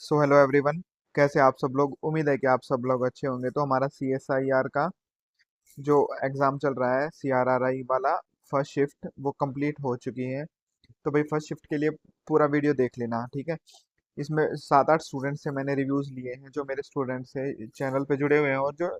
So hello everyone. कैसे आप सब लोग? उम्मीद है कि आप सब लोग अच्छे होंगे। तो हमारा सी एस आई आर का जो एग्ज़ाम चल रहा है, सी आर आर आई वाला फर्स्ट शिफ्ट, वो कंप्लीट हो चुकी है। तो भाई फर्स्ट शिफ्ट के लिए पूरा वीडियो देख लेना, ठीक है। इसमें 7-8 स्टूडेंट से मैंने रिव्यूज़ लिए हैं, जो मेरे स्टूडेंट्स हैं, चैनल पे जुड़े हुए हैं और जो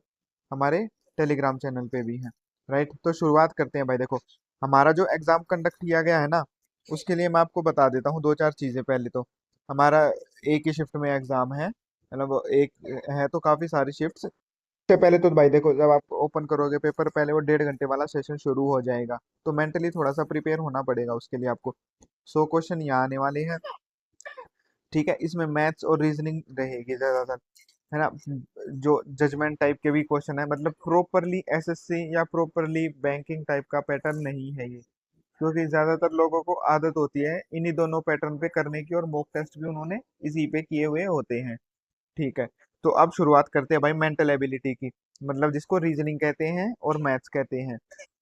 हमारे टेलीग्राम चैनल पे भी हैं। राइट, तो शुरुआत करते हैं भाई। देखो, हमारा जो एग्ज़ाम कंडक्ट किया गया है ना, उसके लिए मैं आपको बता देता हूँ दो चार चीज़ें। पहले तो हमारा एक ही शिफ्ट में एग्ज़ाम है, मतलब एक है तो काफ़ी सारी शिफ्ट्स। सबसे पहले तो भाई देखो, जब आप ओपन करोगे पेपर, पहले वो 1.5 घंटे वाला सेशन शुरू हो जाएगा। तो मेंटली थोड़ा सा प्रिपेयर होना पड़ेगा उसके लिए आपको। 100 क्वेश्चन यहाँ आने वाले हैं, ठीक है। इसमें मैथ्स और रीजनिंग रहेगी ज़्यादातर, है ना। जो जजमेंट टाइप के भी क्वेश्चन है, मतलब प्रॉपरली एसएससी या प्रॉपरली बैंकिंग टाइप का पैटर्न नहीं है ये। क्योंकि ज्यादातर लोगों को आदत होती है इन्हीं दोनों पैटर्न पे करने की, और मॉक टेस्ट भी उन्होंने इसी पे किए हुए होते हैं, ठीक है। तो अब शुरुआत करते हैं भाई मेंटल एबिलिटी की, मतलब जिसको रीजनिंग कहते हैं और मैथ्स कहते हैं,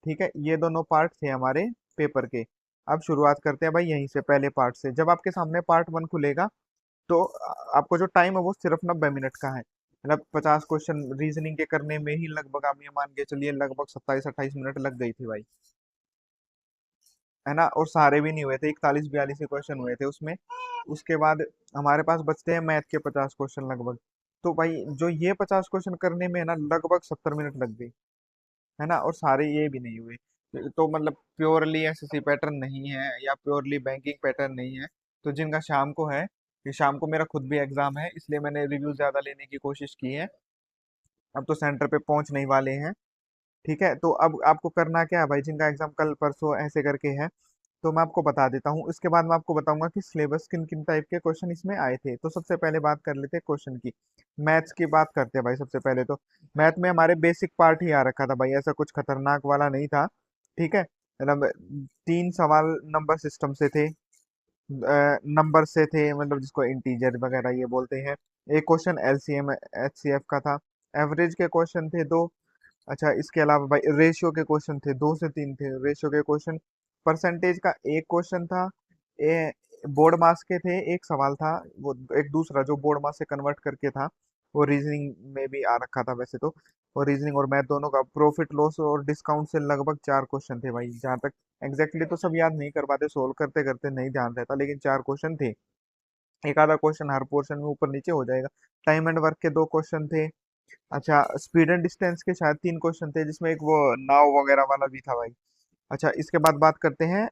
ठीक है। ये दोनों पार्ट थे हमारे पेपर के। अब शुरुआत करते हैं भाई यहीं से, पहले पार्ट से। जब आपके सामने पार्ट 1 खुलेगा, तो आपको जो टाइम है वो सिर्फ 90 मिनट का है। मतलब 50 क्वेश्चन रीजनिंग के करने में ही लगभग, आप ये मान के चलिए, लगभग 27-28 मिनट लग गई थी भाई, है ना। और सारे भी नहीं हुए थे, 41-42 क्वेश्चन हुए थे उसमें। उसके बाद हमारे पास बचते हैं मैथ के 50 क्वेश्चन लगभग। तो भाई जो ये 50 क्वेश्चन करने में है ना, लगभग 70 मिनट लग गई, है ना। और सारे ये भी नहीं हुए। तो मतलब प्योरली एसएससी पैटर्न नहीं है या प्योरली बैंकिंग पैटर्न नहीं है। तो जिनका शाम को है, कि शाम को मेरा खुद भी एग्जाम है, इसलिए मैंने रिव्यू ज्यादा लेने की कोशिश की है। अब तो सेंटर पे पहुंच नहीं वाले हैं, ठीक है। तो अब आपको करना क्या है भाई, जिनका एग्जाम कल परसों ऐसे करके है, तो मैं आपको बता देता हूँ। इसके बाद मैं आपको बताऊंगा कि सिलेबस किन किन टाइप के क्वेश्चन इसमें आए थे। तो सबसे पहले बात कर लेते हैं क्वेश्चन की। मैथ्स की बात करते हैं भाई। सबसे पहले तो मैथ में हमारे बेसिक पार्ट ही आ रखा था भाई, ऐसा कुछ खतरनाक वाला नहीं था, ठीक है। मतलब 3 सवाल नंबर सिस्टम से थे, नंबर से थे, मतलब जिसको इंटीजर वगैरह ये बोलते हैं। एक क्वेश्चन एलसीएम एचसीएफ का था। एवरेज के क्वेश्चन थे 2। अच्छा, इसके अलावा भाई रेशियो के क्वेश्चन थे, 2 से 3 थे रेशियो के क्वेश्चन। परसेंटेज का एक क्वेश्चन था। ए, बोर्ड मास के थे, एक सवाल था। वो एक दूसरा जो बोर्ड मास से कन्वर्ट करके था, वो रीजनिंग में भी आ रखा था वैसे तो। और रीजनिंग और मैथ दोनों का, प्रॉफिट लॉस और डिस्काउंट से लगभग 4 क्वेश्चन थे भाई, जहाँ तक एग्जैक्टली तो सब याद नहीं कर पाते, सोल्व करते करते नहीं ध्यान रहता, लेकिन 4 क्वेश्चन थे। एक आधा क्वेश्चन हर पोर्शन में ऊपर नीचे हो जाएगा। टाइम एंड वर्क के 2 क्वेश्चन थे। अच्छा, स्पीड एंड डिस्टेंस के शायद 3 क्वेश्चन थे, जिसमें एक वो नाव वगैरह वाला भी था भाई। अच्छा, इसके बाद बात करते हैं,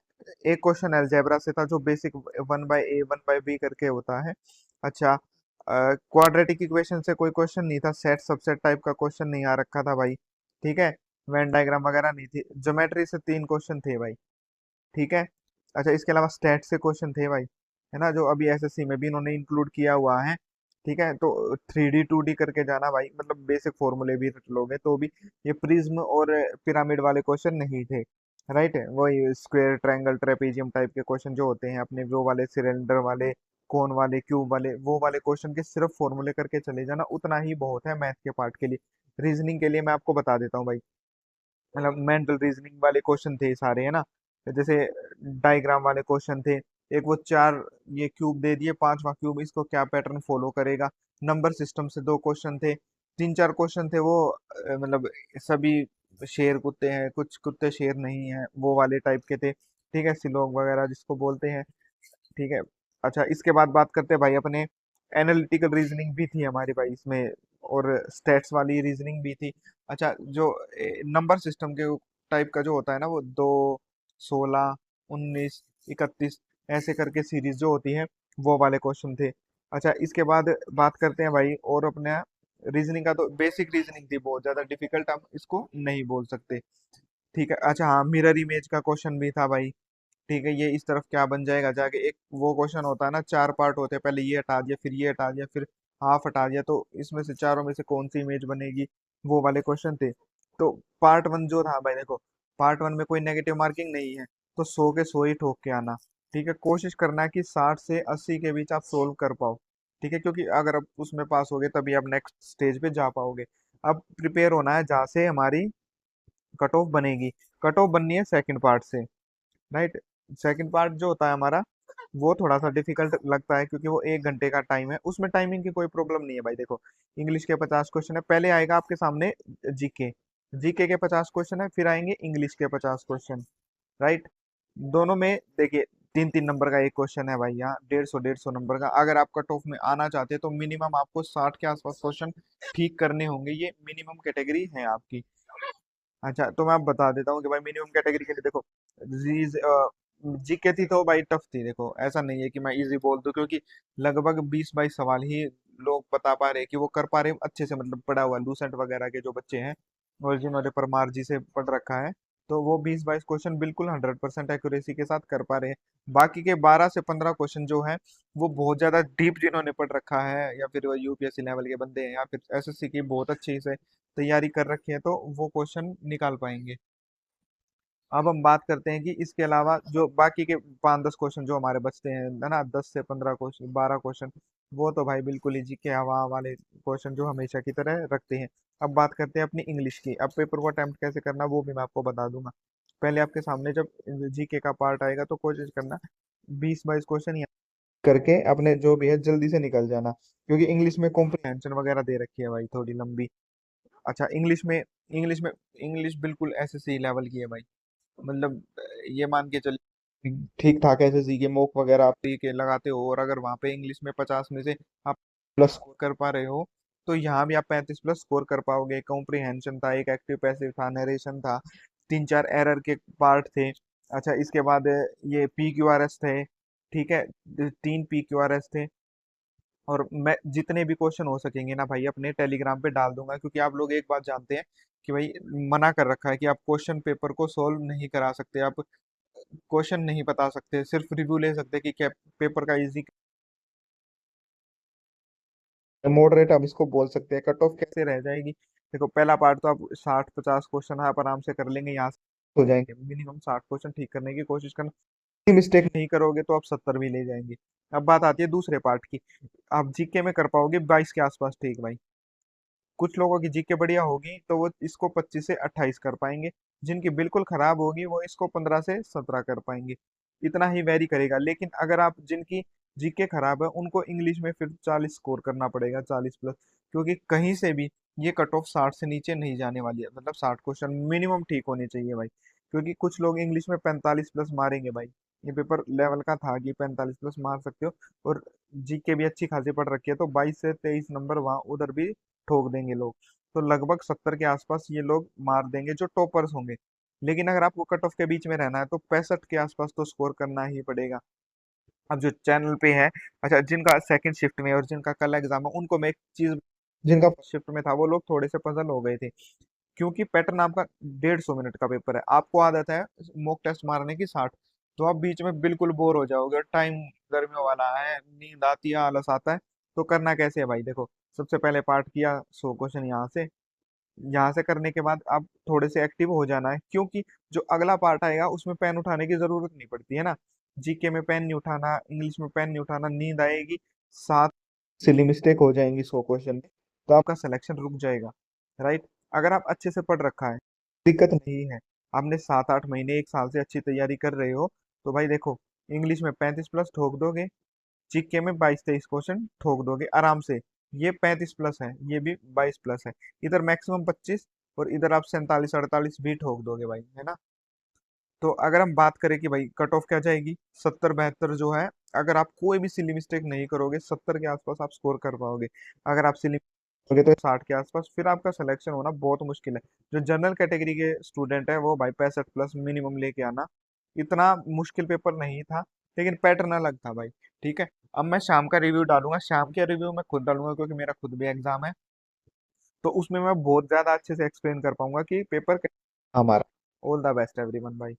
एक क्वेश्चन अलजेब्रा से था, जो बेसिक 1/a 1/b करके होता है। अच्छा, क्वाड्रेटिक इक्वेशन से कोई क्वेश्चन नहीं था, सेट सबसेट टाइप का क्वेश्चन नहीं आ रखा था भाई, ठीक है। वेन डायग्राम वगैरह नहीं थी। ज्योमेट्री से 3 क्वेश्चन थे भाई, ठीक है। अच्छा, इसके अलावा स्टैट से क्वेश्चन थे भाई, है ना, जो अभी एसएससी में भी इन्होंने इंक्लूड किया हुआ है, ठीक है। तो 3D 2D करके जाना भाई, मतलब बेसिक फॉर्मूले भी रट लोगे तो भी। ये प्रिज्म और पिरामिड वाले क्वेश्चन नहीं थे, राइट। वही स्क्वायर ट्रायंगल ट्रेपेजियम टाइप के क्वेश्चन जो होते हैं अपने, वो वाले सिलेंडर वाले, कोन वाले, क्यूब वाले, वो वाले क्वेश्चन के सिर्फ फॉर्मूले करके चले जाना, उतना ही बहुत है मैथ के पार्ट के लिए। रीजनिंग के लिए मैं आपको बता देता हूँ भाई, मतलब मेंटल रीजनिंग वाले क्वेश्चन थे सारे, है ना। जैसे डायग्राम वाले क्वेश्चन थे। एक वो चार, ये क्यूब दे दिए, पांचवा क्यूब, इसको क्या पैटर्न फॉलो करेगा। नंबर सिस्टम से 2 क्वेश्चन थे। 3-4 क्वेश्चन थे वो, मतलब सभी शेर कुत्ते हैं, कुछ कुत्ते शेर नहीं है, वो वाले टाइप के थे, ठीक है। सिलोग वगैरह जिसको बोलते हैं, ठीक है। अच्छा, इसके बाद बात करते हैं भाई अपने, एनालिटिकल रीजनिंग भी थी हमारी भाई इसमें, और स्टेट्स वाली रीजनिंग भी थी। अच्छा, जो नंबर सिस्टम के टाइप का जो होता है ना, वो 2, 16, 19, 31 ऐसे करके सीरीज जो होती है, वो वाले क्वेश्चन थे। अच्छा, इसके बाद बात करते हैं भाई, और अपने रीजनिंग का तो बेसिक रीजनिंग थी, बहुत ज्यादा डिफिकल्ट हम इसको नहीं बोल सकते, ठीक है। अच्छा हाँ, मिरर इमेज का क्वेश्चन भी था भाई, ठीक है। ये इस तरफ क्या बन जाएगा जाके, एक वो क्वेश्चन होता है ना, 4 पार्ट होते हैं, पहले ये हटा दिया, फिर ये हटा दिया, फिर हाफ हटा दिया, तो इसमें से चारों में से कौन सी इमेज बनेगी, वो वाले क्वेश्चन थे। तो पार्ट 1 जो था भाई, देखो, पार्ट 1 में कोई नेगेटिव मार्किंग नहीं है, तो 100 के 100 ही ठोक के आना, ठीक है। कोशिश करना है कि 60 से 80 के बीच आप सोल्व कर पाओ, ठीक है। क्योंकि अगर आप उसमें पास हो गए, तभी आप नेक्स्ट स्टेज पे जा पाओगे। अब प्रिपेयर होना है जहाँ से हमारी कट ऑफ बनेगी। कट ऑफ बननी है सेकंड पार्ट से, राइट। सेकंड पार्ट जो होता है हमारा, वो थोड़ा सा डिफिकल्ट लगता है क्योंकि वो 1 घंटे का टाइम है, उसमें टाइमिंग की कोई प्रॉब्लम नहीं है भाई। देखो इंग्लिश के 50 क्वेश्चन है, पहले आएगा आपके सामने जीके, जीके के 50 क्वेश्चन है, फिर आएंगे इंग्लिश के 50 क्वेश्चन, राइट। दोनों में देखिए 3-3 नंबर का एक क्वेश्चन है भाई, यहाँ 150-150 नंबर का। अगर आप कट ऑफ में आना चाहते हैं तो मिनिमम आपको 60 के आसपास क्वेश्चन ठीक करने होंगे, ये मिनिमम कैटेगरी है आपकी। अच्छा तो मैं आप बता देता हूँ कि भाई मिनिमम कैटेगरी के लिए देखो, जीज जीके थी तो भाई टफ थी, देखो ऐसा नहीं है कि मैं इजी बोल दूं, क्योंकि लगभग 20-22 सवाल ही लोग बता पा रहे हैं कि वो कर पा रहे हैं अच्छे से, मतलब पढ़ा हुआ लूसेंट वगैरह के जो बच्चे हैं और जिन्होंने परमार जी से पढ़ रखा है, तो वो 20-22 क्वेश्चन बिल्कुल 100% एक्यूरेसी के साथ कर पा रहे हैं। बाकी के 12 से 15 क्वेश्चन जो है वो बहुत ज्यादा डीप जिन्होंने पढ़ रखा है, या फिर वो यूपीएससी लेवल के बंदे हैं, या फिर एसएससी की बहुत अच्छी से तैयारी कर रखी है, तो वो क्वेश्चन निकाल पाएंगे। अब हम बात करते हैं कि इसके अलावा जो बाकी के 5-10 क्वेश्चन जो हमारे बचते हैं, है ना, 10 से 15 क्वेश्चन, 12 क्वेश्चन, वो तो भाई बिल्कुल ही जीके हवा वाले क्वेश्चन जो हमेशा की तरह रखते हैं। अब बात करते हैं अपनी इंग्लिश की। अब पेपर को अटेम्प्ट कैसे करना वो भी मैं आपको बता दूंगा। पहले आपके सामने जब जीके का पार्ट आएगा तो कोशिश करना 20-22 क्वेश्चन करके अपने जो भी है जल्दी से निकल जाना, क्योंकि इंग्लिश में कॉम्प्रिहेंशन वगैरह दे रखी है भाई थोड़ी लंबी। अच्छा इंग्लिश बिल्कुल एसएससी लेवल की है भाई, मतलब ये मान के चलिए ठीक ठाक एसएससी के मॉक वगैरह आप के लगाते हो, और अगर वहां पे इंग्लिश में 50 में से आप प्लस स्कोर कर पा रहे हो, तो यहाँ भी आप 35 प्लस स्कोर कर पाओगे। कॉम्प्रिहेंशन था, एक एक्टिव पैसिव था, नरेशन था, 3-4 एरर के पार्ट थे। अच्छा इसके बाद ये पी क्यू आर एस थे, ठीक है, 3 PQRS थे। और मैं जितने भी क्वेश्चन हो सकेंगे ना भाई अपने टेलीग्राम पे डाल दूंगा, क्योंकि आप लोग एक बात जानते हैं कि भाई मना कर रखा है कि आप क्वेश्चन पेपर को सोल्व नहीं करा सकते, आप क्वेश्चन नहीं बता सकते, सिर्फ रिव्यू ले सकते कि क्या पेपर का इजी मॉडरेट आप इसको बोल सकते हैं। कट ऑफ कैसे रह जाएगी, देखो पहला पार्ट तो आप 60-50 क्वेश्चन आप आराम से कर लेंगे, यहाँ से हो जाएंगे। मिनिमम 60 क्वेश्चन ठीक करने की कोशिश करना, मिस्टेक नहीं करोगे तो आप 70 भी ले जाएंगे। अब बात आती है दूसरे पार्ट की, आप जीके में कर पाओगे 22 के आसपास, ठीक भाई। कुछ लोगों की जीके बढ़िया होगी तो वो इसको 25 से 28 कर पाएंगे, जिनकी बिल्कुल खराब होगी वो इसको 15 से 17 कर पाएंगे। इतना ही वेरी करेगा। लेकिन अगर आप जिनकी जीके खराब है उनको इंग्लिश में फिर 40 स्कोर करना पड़ेगा, 40 प्लस, क्योंकि कहीं से भी ये कट ऑफ 60 से नीचे नहीं जाने वाली है, मतलब 60 क्वेश्चन मिनिमम ठीक होने चाहिए भाई। क्योंकि कुछ लोग इंग्लिश में 45 प्लस मारेंगे भाई, ये पेपर लेवल का था कि 45 प्लस मार सकते हो। और जीके भी अच्छी खासी पढ़ रखी है तो 22 से 23 नंबर वहां उधर भी ठोक देंगे लोग। तो लगभग 70 के आसपास ये लोग मार देंगे जो टॉपर्स होंगे। लेकिन अगर आपको कट ऑफ के बीच में रहना है तो 65 के आसपास तो स्कोर करना ही पड़ेगा। अब जो चैनल पे है, अच्छा जिनका सेकंड शिफ्ट में और जिनका कल एग्जाम है उनको मैं एक चीज, जिनका फर्स्ट शिफ्ट में था वो लोग थोड़े से पजल हो गए थे, क्योंकि पैटर्न आपका 150 मिनट का पेपर है, आपको आदत है मॉक टेस्ट मारने की 60, तो आप बीच में बिल्कुल बोर हो जाओगे। टाइम गर्मियों वाला है, नींद आती है, आलस आता है, तो करना कैसे है भाई। देखो सबसे पहले पार्ट किया 100 क्वेश्चन यहाँ से करने के बाद आप थोड़े से एक्टिव हो जाना है, क्योंकि जो अगला पार्ट आएगा उसमें पेन उठाने की जरूरत नहीं पड़ती है ना। जीके में पेन नहीं उठाना, इंग्लिश में पेन नहीं उठाना, नींद आएगी, सात सिली मिस्टेक हो जाएंगी 100 क्वेश्चन में, तो आपका सिलेक्शन रुक जाएगा, राइट। अगर आप अच्छे से पढ़ रखा है, दिक्कत नहीं है, आपने 7-8 महीने 1 साल से अच्छी तैयारी कर रहे हो, तो भाई देखो इंग्लिश में 35 प्लस ठोक दोगे, जीके में 22-23 क्वेश्चन ठोक दोगे आराम से। ये 35 प्लस है, ये भी 22 प्लस है, इधर मैक्सिमम 25 और इधर आप 47-48 भी ठोक दोगे भाई, है ना। तो अगर हम बात करें कि भाई कट ऑफ क्या जाएगी, 70-72 जो है, अगर आप कोई भी सिली मिस्टेक नहीं करोगे 70 के आसपास आप स्कोर कर पाओगे। अगर आप सिली करोगे तो 60 के आसपास, फिर आपका सिलेक्शन होना बहुत मुश्किल है। जो जनरल कैटेगरी के स्टूडेंट है वो भाई 65 प्लस मिनिमम लेके आना, इतना मुश्किल पेपर नहीं था, लेकिन पैटर्न अलग था भाई। ठीक है, अब मैं शाम का रिव्यू डालूंगा, शाम के रिव्यू मैं खुद डालूंगा क्योंकि मेरा खुद भी एग्जाम है, तो उसमें मैं बहुत ज्यादा अच्छे से एक्सप्लेन कर पाऊंगा कि पेपर हमारा। ऑल द बेस्ट एवरीवन भाई।